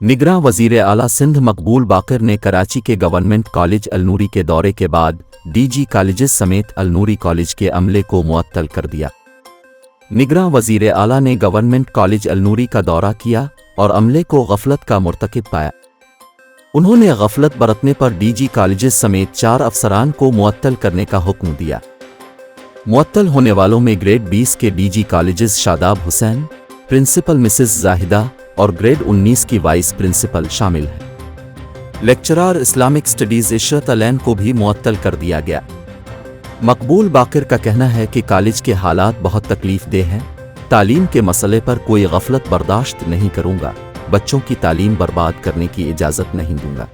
निगरां वज़ीर आला सिंध मकबूल बाकर ने कराची के गवर्नमेंट कॉलेज अलनूरी के दौरे के बाद डीजी कॉलेजेस समेत अलनूरी कॉलेज के अमले को मुअत्तल कर दिया। निगरां वज़ीर आला ने गवर्नमेंट कॉलेज अलनूरी का दौरा किया और अमले को गफलत का मुर्तकिब पाया। उन्होंने गफलत बरतने पर डीजी कॉलेजेस समेत 4 अफसरान को मुअत्तल करने का हुक्म दिया। मुअत्तल होने वालों में ग्रेड 20 के DG colleges Shadab Hussain, principal Mrs Zahida और ग्रेड 19 की वाइस प्रिंसिपल शामिल हैं। Lecturer Islamic studies Ishrat Alain को भी मुअत्तल कर दिया गया। मकबूल बाकर का कहना है कि कॉलेज के हालात बहुत तकलीफ देह हैं। तालीम के मसले पर कोई गफलत बर्दाश्त नहीं करूंगा। बच्चों की तालीम बर्बाद करने की इजाज़त नहीं दूंगा।